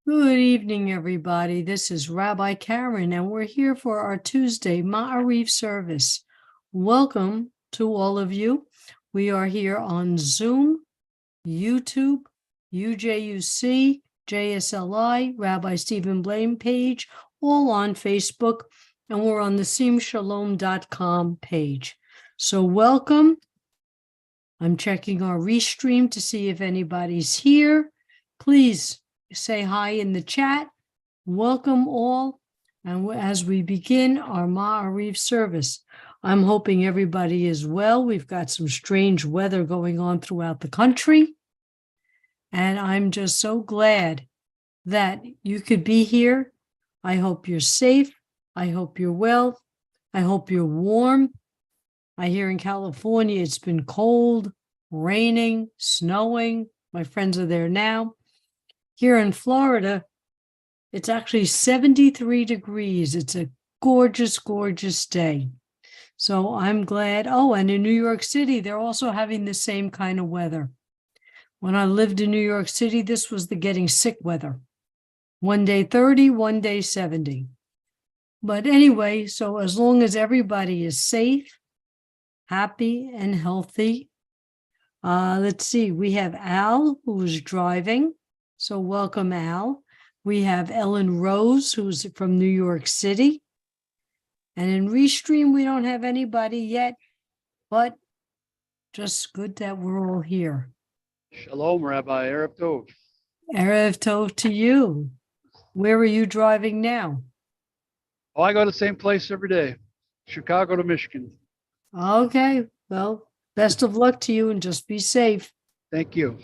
Good evening, everybody. This is Rabbi Karen, and we're here for our Tuesday Ma'ariv service. Welcome to all of you. We are here on Zoom, YouTube, UJUC, JSLI, Rabbi Stephen Blame page, all on Facebook, and we're on the SeemShalom.com page. So welcome. I'm checking our restream to see if anybody's here. Please say hi in the chat. Welcome all. And as we begin our Ma'ariv service, I'm hoping everybody is well. We've got some strange weather going on throughout the country. And I'm just so glad that you could be here. I hope you're safe. I hope you're well. I hope you're warm. I hear in California it's been cold, raining, snowing. My friends are there now. Here in Florida, it's actually 73 degrees. It's a gorgeous, gorgeous day. So I'm glad. Oh, and in New York City, they're also having the same kind of weather. When I lived in New York City, this was the getting sick weather. One day 30, one day 70. But anyway, so as long as everybody is safe, happy, and healthy. Let's see, we have Al, who is driving. So welcome, Al. We have Ellen Rose, who's from New York City. And in Restream, we don't have anybody yet, but just good that we're all here. Shalom, Rabbi. Erev Tov. Erev Tov to you. Where are you driving now? Oh, I go to the same place every day, Chicago to Michigan. Okay, well, best of luck to you and just be safe. Thank you.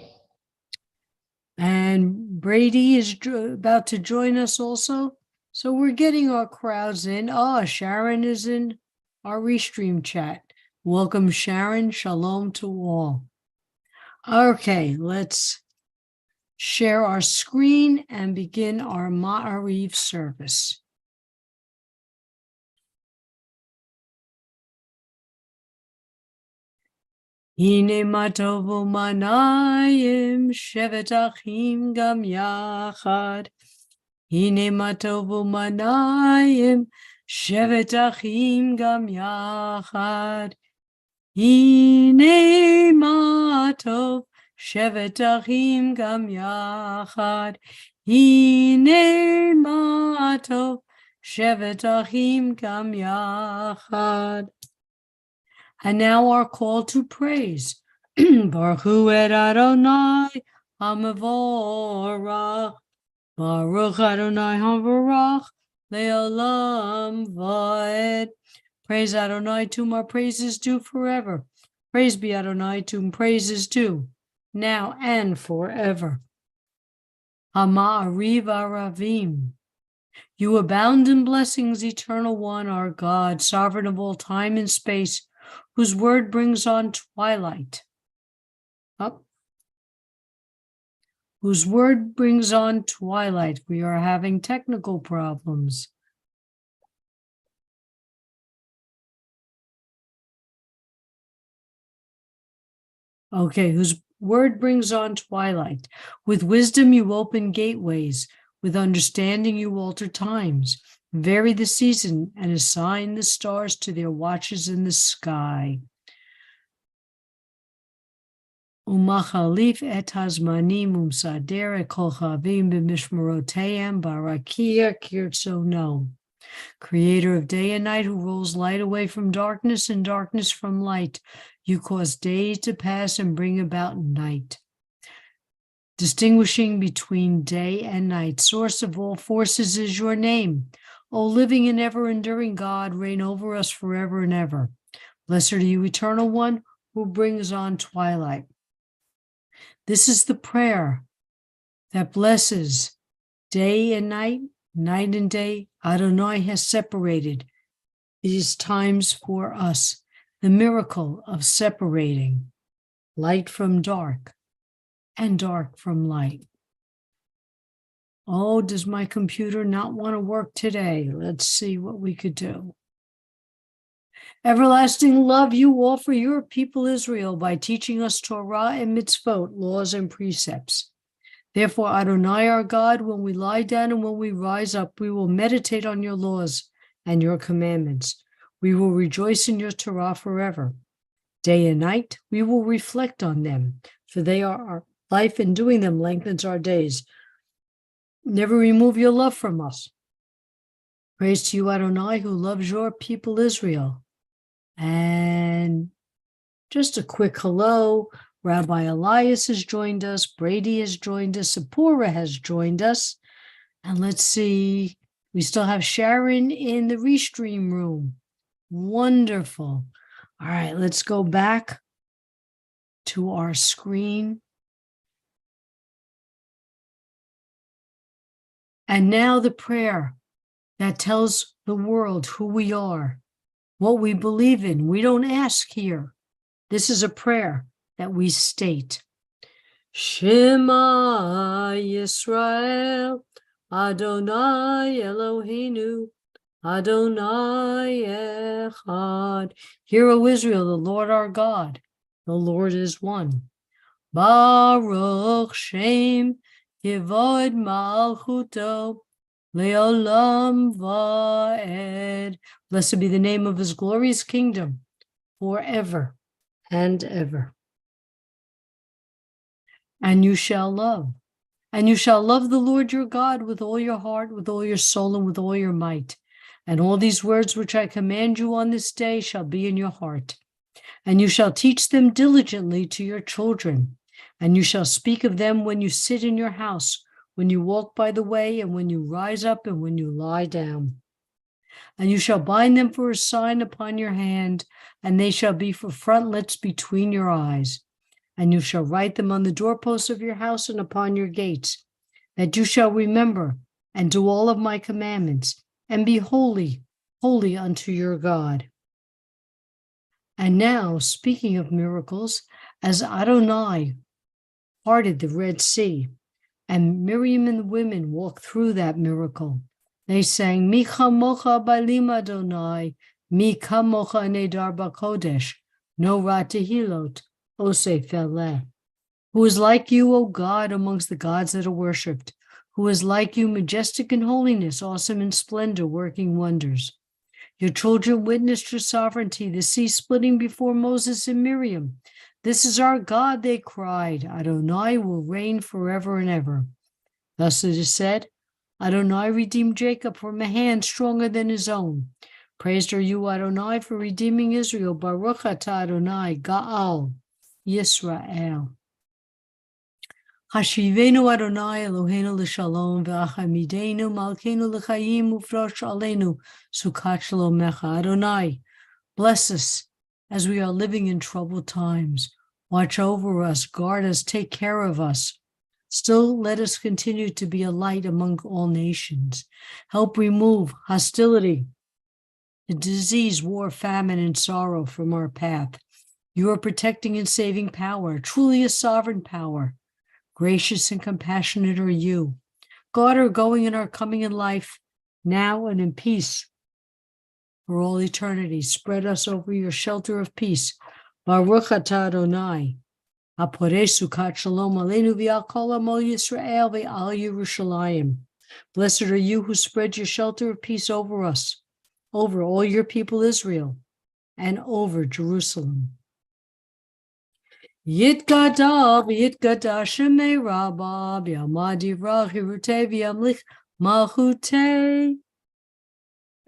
And Brady is about to join us also. So we're getting our crowds in. Oh, Sharon is in our Restream chat. Welcome, Sharon. Shalom to all. Okay, let's share our screen and begin our Ma'ariv service. Hine matovu manayim shevet achim gam yachad. Hine matovu manayim shevet achim gam yachad. Hine matov shevet achim gam yachad. Hine matov shevet achim gam yachad. And now our call to praise. Baruch hu et Adonai hamavorach. Baruch Adonai havarach le'olam va'ed. Praise Adonai, to whom our praise is due forever. Praise be Adonai, to whom praise is due, now and forever. Ha'ma'ariv aravim. You abound in blessings, eternal one, our God, sovereign of all time and space, whose word brings on twilight. Up. Whose word brings on twilight. We are having technical problems. Okay, whose word brings on twilight. With wisdom you open gateways. With understanding you alter times. Vary the season and assign the stars to their watches in the sky. Umachalif et hazmanim umsader et kol chavim b'mishmeroteim barakia kirtzono. Creator of day and night, who rolls light away from darkness and darkness from light, you cause day to pass and bring about night. Distinguishing between day and night, source of all forces is your name. O living and ever-enduring God, reign over us forever and ever. Blessed are you, eternal one, who brings on twilight. This is the prayer that blesses day and night, night and day. Adonai has separated these times for us, the miracle of separating light from dark and dark from light. Oh, does my computer not want to work today? Let's see what we could do. Everlasting love you offer your people Israel by teaching us Torah and mitzvot, laws and precepts. Therefore, Adonai our God, when we lie down and when we rise up, we will meditate on your laws and your commandments. We will rejoice in your Torah forever. Day and night, we will reflect on them, for they are our life, and doing them lengthens our days. Never remove your love from us. Praise to you, Adonai, who loves your people Israel. And just a quick hello. Rabbi Elias has joined us. Brady has joined us. Sapora has joined us. And let's see, we still have Sharon in the Restream room. Wonderful. All right, let's go back to our screen. And now the prayer that tells the world who we are, what we believe in. We don't ask here. This is a prayer that we state. Shema Yisrael, Adonai Eloheinu, Adonai Echad. Hear, O Israel, the Lord our God, the Lord is one. Baruch Shem Kivod Malchuto Leolam Vaed. Blessed be the name of his glorious kingdom forever and ever. And you shall love the Lord your God with all your heart, with all your soul, and with all your might. And all these words which I command you on this day shall be in your heart. And you shall teach them diligently to your children. And you shall speak of them when you sit in your house, when you walk by the way, and when you rise up, and when you lie down. And you shall bind them for a sign upon your hand, and they shall be for frontlets between your eyes. And you shall write them on the doorposts of your house and upon your gates, that you shall remember and do all of my commandments, and be holy, holy unto your God. And now, speaking of miracles, as Adonai parted the Red Sea, and Miriam and the women walked through that miracle, they sang, Mi chamocha balim Adonai, mi kamocha nedar bakodesh, no ra tehilot, oseh feleh. Who is like you, O God, amongst the gods that are worshipped? Who is like you, majestic in holiness, awesome in splendor, working wonders? Your children witnessed your sovereignty, the sea splitting before Moses and Miriam. This is our God, they cried. Adonai will reign forever and ever. Thus it is said, Adonai redeemed Jacob from a hand stronger than his own. Praised are you, Adonai, for redeeming Israel. Baruch atah Adonai, Ga'al, Yisrael. Hashivenu Adonai Eloheinu l'shalom v'achamidenu malkeinu l'chayim ufrosh aleinu sukat shalomecha. Adonai, bless us as we are living in troubled times. Watch over us, guard us, take care of us. Still, let us continue to be a light among all nations. Help remove hostility, the disease, war, famine, and sorrow from our path. You are protecting and saving power, truly a sovereign power. Gracious and compassionate are you. God, our going and our coming in life, now and in peace for all eternity. Spread us over your shelter of peace. Baruch atah Adonai. Aporei sukat shalom aleinu v'al kol amo Yisrael v'al Yerushalayim. Blessed are you who spread your shelter of peace over us, over all your people Israel, and over Jerusalem. Yitgadal v'yitgada shemei rabba v'yamad yivrach hirutei v'yamlich malchutei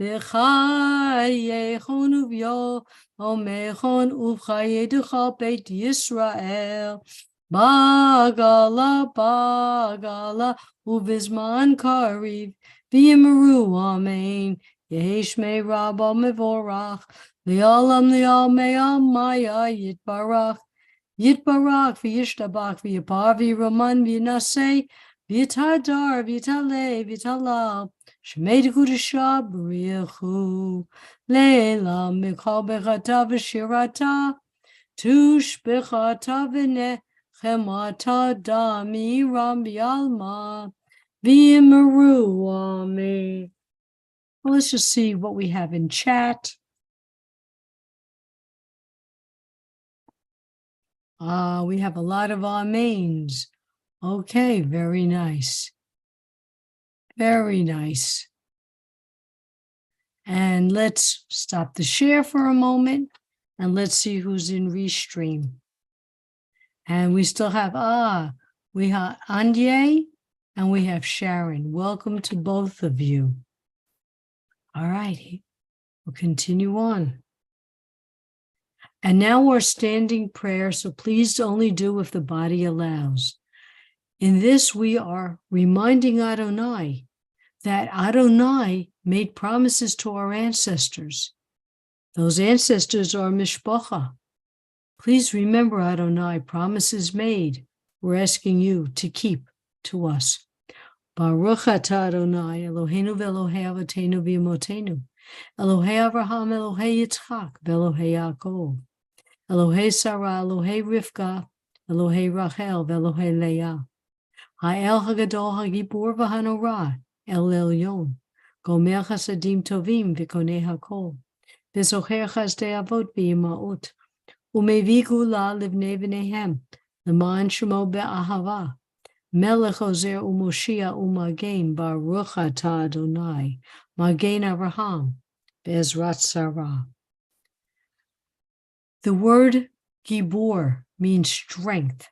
v'chayechon uv'yo omechon uv'chayeduchal beit Yisrael bagala bagala uvizman kariv v'yimeru amen yeheshmei rabba mevorach li'olam li'al maya yitbarach Yitbarak v'yishtabak v'yipar v'yiraman v'yinaseh v'yitadar v'yitaleh v'yitalal shemei d'kudashah b'riyachu le'elam mikal bechata v'shirata tushbechata v'nechemata damiram v'yalma v'yimeru amen. Well, let's just see what we have in chat. We have a lot of amens. Okay, very nice. Very nice. And let's stop the share for a moment and let's see who's in Restream. And we still have, we have Anye and we have Sharon. Welcome to both of you. All right, we'll continue on. And now our standing prayer, so please only do if the body allows. In this, we are reminding Adonai that Adonai made promises to our ancestors. Those ancestors are Mishpacha. Please remember, Adonai, promises made. We're asking you to keep to us. Baruch atah Adonai, Eloheinu ve'Elohei avotenu v'imotenu, Elohei Avraham, Elohei Yitzchak, ve'Elohei Yaakov, Elohei Sarah, Elohei Rivka, Elohei Rachel, ve'Elohei Leah, Ha'el Hagadol Hagibur v'Hanorah, El Elyon, Gomer Chasadim Tovim v'Konei Hakol, v'Zocher Chazdei Avot v'Yimaot, U'Mevi Gula Livnei V'neihem, L'man Shemo be'Ahava, Melech Ozer U'Moshia U'Magen Baruch atah Adonai, Magen Avraham, Be'ezrat Sarah. The word Gibor means strength.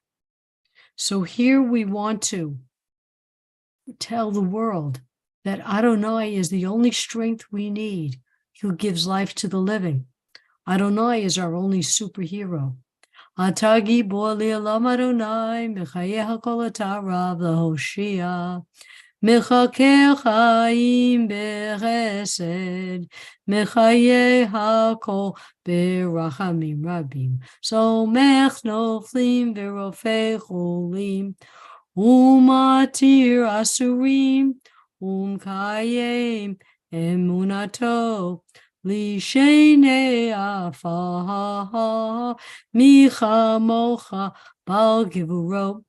So here we want to tell the world that Adonai is the only strength we need, who gives life to the living. Adonai is our only superhero. Ata gibor li'olam Adonai, mechayeh hakol atarav lahoshia, mechaker chaim bechesed, mechayeh hakol berachamim rabim, somech noflim v'rofei cholim, umatir asurim, umkayem emunato, Lishenei afah, micha mocha bal givuro,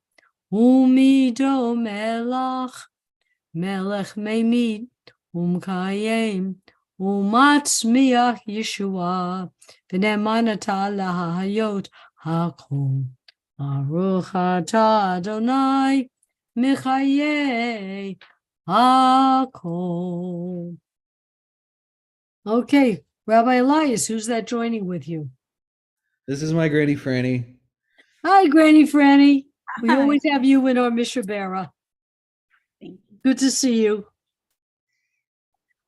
umido melach, melech memid, umkayem, umatzmiach Yeshua, v'nemanata lahayot hakol. Baruch atah Adonai, mechayei hakol. Okay, Rabbi Elias, who's that joining with you? This is my Granny Franny. Hi, Granny Franny. We Hi. always have you in our Mishabera. Thank you. Good to see you.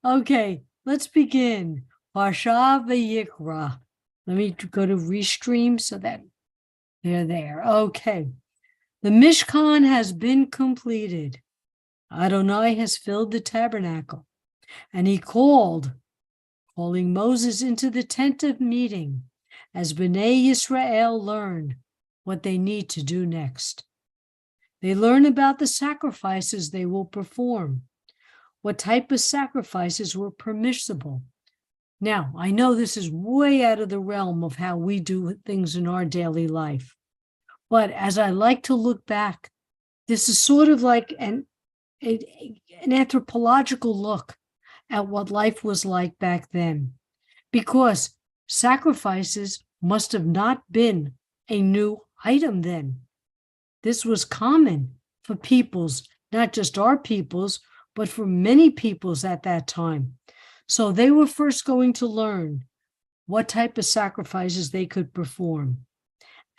Okay, let's begin. Parsha v'Yikra. Let me go to Restream so that they're there. Okay. The Mishkan has been completed. Adonai has filled the tabernacle, and he calling Moses into the tent of meeting as Bnei Yisrael learn what they need to do next. They learn about the sacrifices they will perform, what type of sacrifices were permissible. Now, I know this is way out of the realm of how we do things in our daily life, but as I like to look back, this is sort of like an anthropological look at what life was like back then, because sacrifices must have not been a new item then. This was common for peoples, not just our peoples, but for many peoples at that time. So they were first going to learn what type of sacrifices they could perform.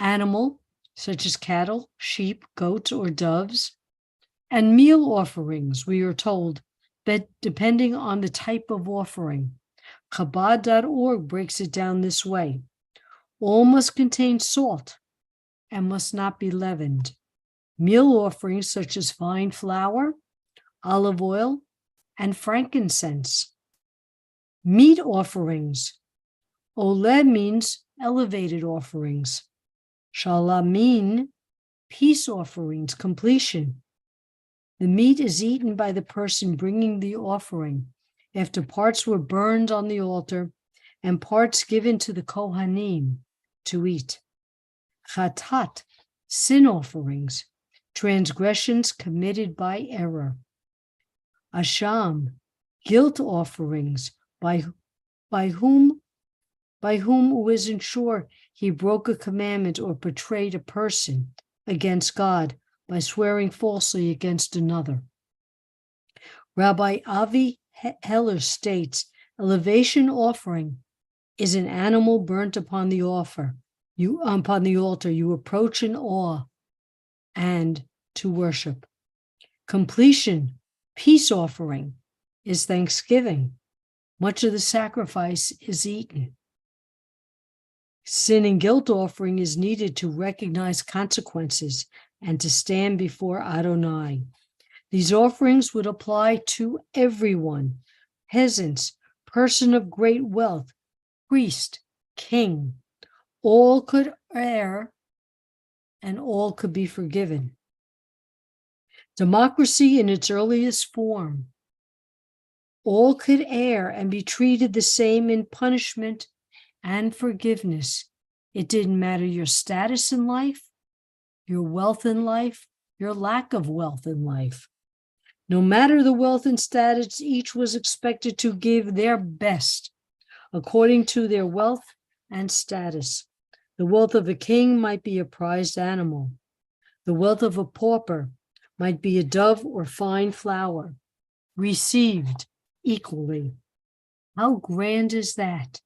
Animal, such as cattle, sheep, goats, or doves, and meal offerings, we are told, but depending on the type of offering. Chabad.org breaks it down this way. All must contain salt and must not be leavened. Meal offerings such as fine flour, olive oil, and frankincense. Meat offerings. Oled means elevated offerings. Shalamin, peace offerings, completion. The meat is eaten by the person bringing the offering after parts were burned on the altar and parts given to the Kohanim to eat. Chatat, sin offerings, transgressions committed by error. Asham, guilt offerings, by whom wasn't sure he broke a commandment or betrayed a person against God, by swearing falsely against another. Rabbi Avi Heller states, a libation offering is an animal burnt upon the altar. You approach in awe and to worship. Completion, peace offering, is thanksgiving. Much of the sacrifice is eaten. Sin and guilt offering is needed to recognize consequences and to stand before Adonai. These offerings would apply to everyone, peasants, person of great wealth, priest, king. All could err and all could be forgiven. Democracy in its earliest form. All could err and be treated the same in punishment and forgiveness. It didn't matter your status in life, your wealth in life, your lack of wealth in life. No matter the wealth and status, each was expected to give their best according to their wealth and status. The wealth of a king might be a prized animal. The wealth of a pauper might be a dove or fine flower, received equally. How grand is that?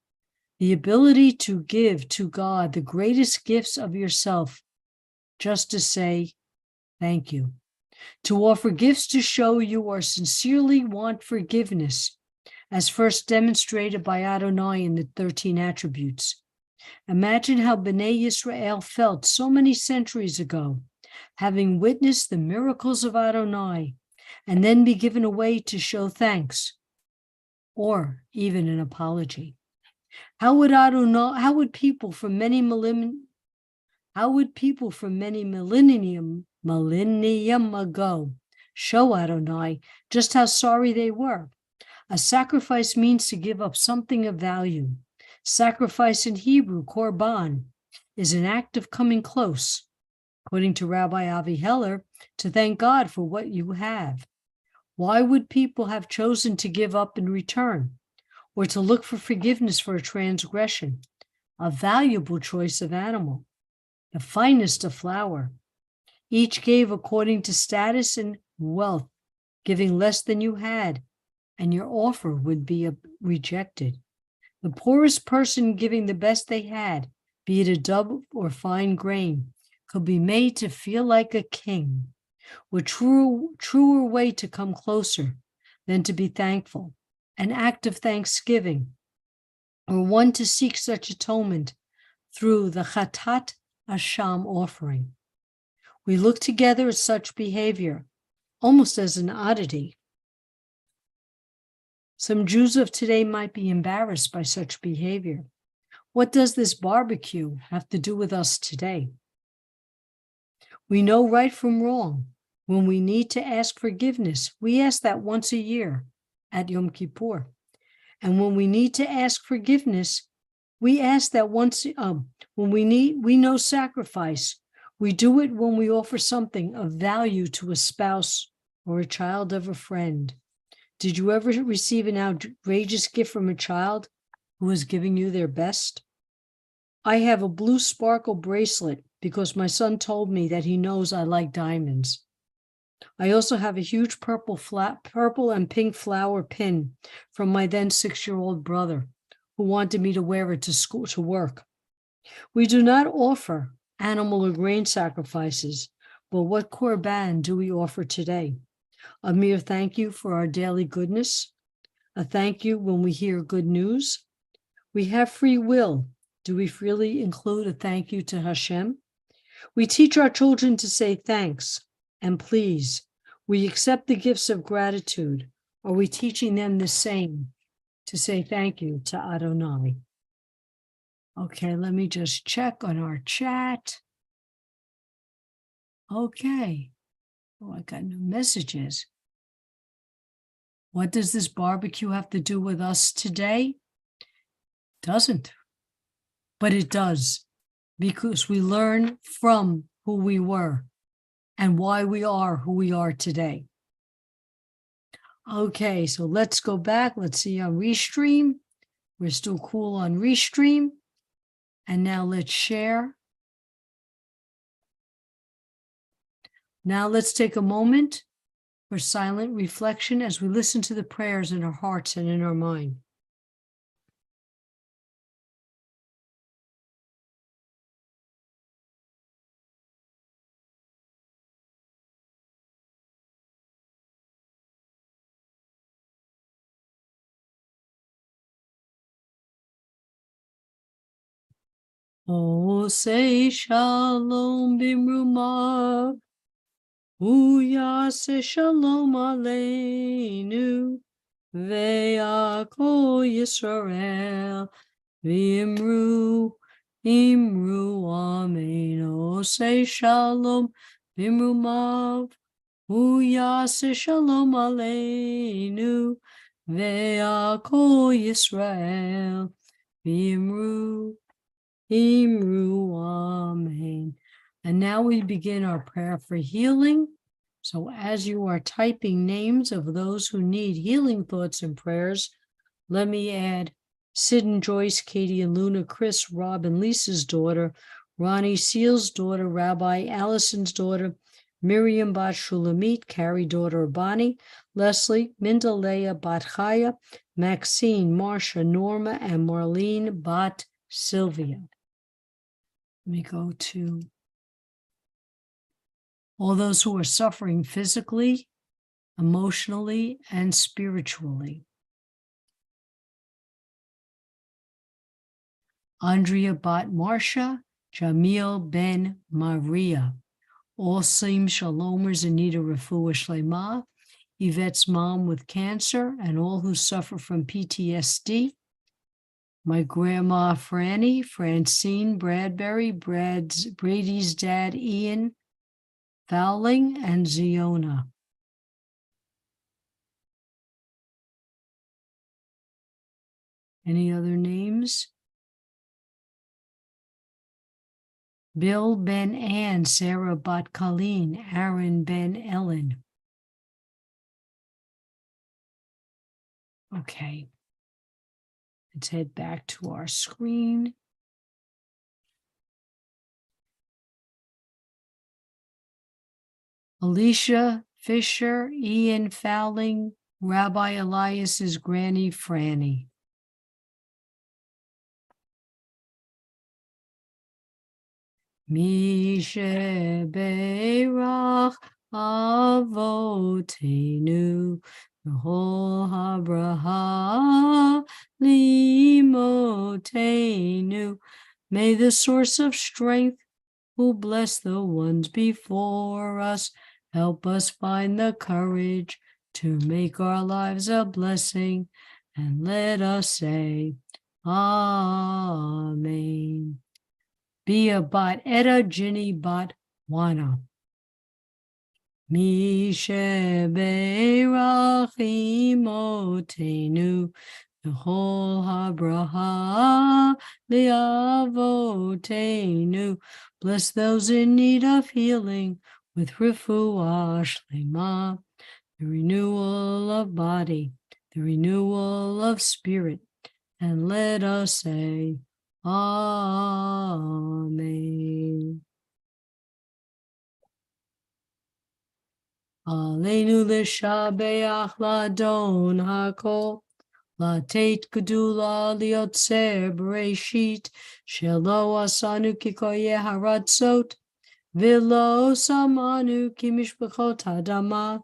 The ability to give to God the greatest gifts of yourself, just to say thank you. To offer gifts to show you are sincerely want forgiveness, as first demonstrated by Adonai in the 13 attributes. Imagine how Bnei Israel felt so many centuries ago, having witnessed the miracles of Adonai, and then be given a way to show thanks, or even an apology. How would people from many millennium ago show Adonai just how sorry they were? A sacrifice means to give up something of value. Sacrifice in Hebrew, korban, is an act of coming close, according to Rabbi Avi Heller, to thank God for what you have. Why would people have chosen to give up in return, or to look for forgiveness for a transgression? A valuable choice of animal, the finest of flower. Each gave according to status and wealth, giving less than you had, and your offer would be rejected. The poorest person giving the best they had, be it a dove or fine grain, could be made to feel like a king. What truer way to come closer than to be thankful, an act of thanksgiving, or one to seek such atonement through the Chatat Asham offering. We look together at such behavior, almost as an oddity. Some Jews of today might be embarrassed by such behavior. What does this barbecue have to do with us today? We know right from wrong. When we need to ask forgiveness, we ask that once a year at Yom Kippur. And when we need to ask forgiveness, we ask that once, when we know sacrifice, we do it when we offer something of value to a spouse or a child of a friend. Did you ever receive an outrageous gift from a child who was giving you their best? I have a blue sparkle bracelet because my son told me that he knows I like diamonds. I also have a huge purple and pink flower pin from my then 6-year-old brother, who wanted me to wear it to school, to work. We do not offer animal or grain sacrifices, but what korban do we offer today? A mere thank you for our daily goodness? A thank you when we hear good news? We have free will. Do we freely include a thank you to Hashem? We teach our children to say thanks and please. We accept the gifts of gratitude. Are we teaching them the same, to say thank you to Adonai? Okay, let me just check on our chat. Okay. Oh, I got new messages. What does this barbecue have to do with us today? Doesn't. But it does, because we learn from who we were and why we are who we are today. Okay, so let's go back. Let's see on Restream. We're still cool on Restream. And now let's share. Now let's take a moment for silent reflection as we listen to the prayers in our hearts and in our mind. Oh, say shalom bimrumav, uyase shalom aleinu, ve'akol Yisrael, v'imru, imru amen. Oh, say shalom bimrumav, uyase shalom aleinu, ve'akol Yisrael, v'imru, Imru, amen. And now we begin our prayer for healing. So as you are typing names of those who need healing thoughts and prayers, let me add Sid and Joyce, Katie and Luna, Chris, Rob and Lisa's daughter, Ronnie Seal's daughter, Rabbi Allison's daughter, Miriam Bat Shulamit, Carrie, daughter of Bonnie, Leslie, Minda Leah Bat Chaya, Maxine, Marcia, Norma, and Marlene Bat Sylvia. Let me go to all those who are suffering physically, emotionally, and spiritually. Andrea Bat Marcia, Jamil Ben Maria. All Sim Shalomers in need of refuah shlema, Yvette's mom with cancer, and all who suffer from PTSD. My grandma Franny, Francine Bradbury, Brady's dad Ian Fowling, and Ziona. Any other names? Bill Ben Ann, Sarah Bat Colleen, Aaron Ben Ellen. Okay. Let's head back to our screen. Alicia Fisher, Ian Fowling, Rabbi Elias's granny Franny. Mishe Beirach Avotenu V'chol habraha limotenu. May the source of strength, who bless the ones before us, help us find the courage to make our lives a blessing, and let us say, Amen. Bia Bat Etta, Ginny Bat Wana. Mishe Beirach Imotenu V'chol habraha liavotenu. Bless those in need of healing with refuah shlema, the renewal of body, the renewal of spirit, and let us say, Amen. Aleinu l'shabeach ladon hakol, Latet gedula liotzer bereshit, shelo asanu kikoye haratzot, v'lo samanu kimishpachot hadama,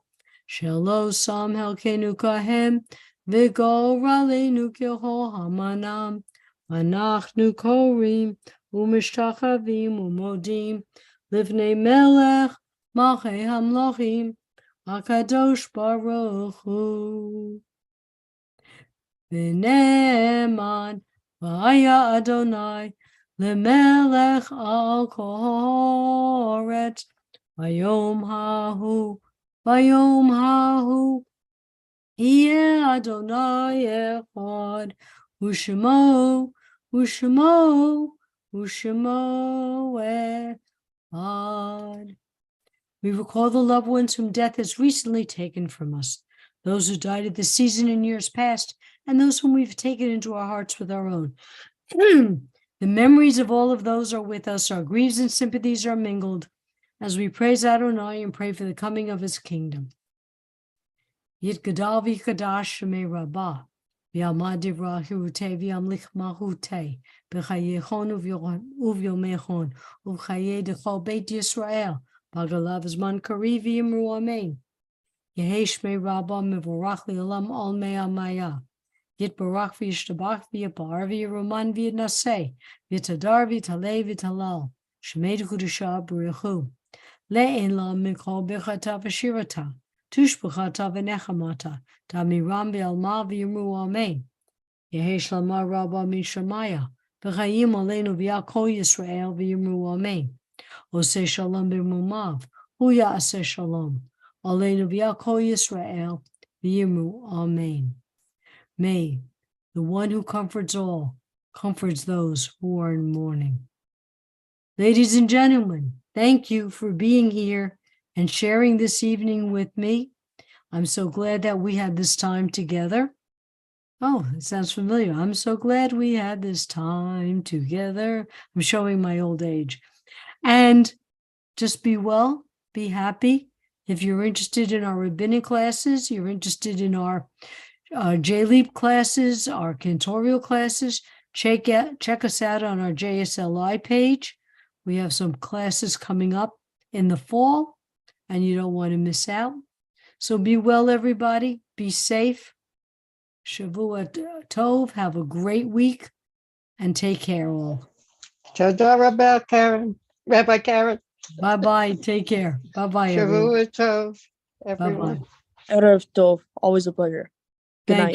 shelo sam helkenu kahem, v'gol ralenu kihol hamanam, anachnu korim, u'mishtachavim u'modim, livnei melech, malchei hamlochim, HaKadosh Baruch Hu. V'ne'eman v'aya Adonai lemelech al kol haaretz vayom hahu yeh Adonai echad u'shemo echad. We recall the loved ones whom death has recently taken from us, those who died at this season in years past, and those whom we've taken into our hearts with our own. The memories of all of those are with us, our griefs and sympathies are mingled. as we praise Adonai and pray for the coming of his kingdom. Yitgadal v'yikadash shemei rabbah, v'yalmad divrah hirutei v'yamlich mahutei, b'chayechon uvyomechon, u'chayei dechol beit Yisrael, b'agalav zman kari v'yimru amen. Yehei shmei rabbah mevorach li'olam ol mei amaya. Yitbarach v'yishtabach v'yipar v'yiruman v'yitnaseh, v'yitadar v'yitalei v'yitalal, shemei d'chudashah b'richu. Le'en la mikol b'chata v'shirata, tushb'chata v'nechamata, ta'miram v'yalma v'yimru amen. Yehei shlama rabbah min shamaya, v'chayim aleinu v'yakol Yisrael v'yimru amen. Oseh shalom b'mumav, hu ya'aseh shalom, aleinu v'yakol Yisrael v'yimru amen. May the one who comforts all comforts those who are in mourning. Ladies and gentlemen, thank you for being here and sharing this evening with me. I'm so glad that we had this time together. Oh, it sounds familiar. I'm so glad we had this time together. I'm showing my old age. And just be well, be happy. If you're interested in our rabbinic classes, you're interested in our JLEAP classes, our cantorial classes, check us out on our JSLI page. We have some classes coming up in the fall, and you don't want to miss out. So be well, everybody. Be safe. Shavua Tov. Have a great week, and take care all. Toda Rabbi Karen. Bye-bye. Take care. Bye-bye, everyone. Shavua Tov, Bye-bye. everyone. Erev Tov, always a pleasure.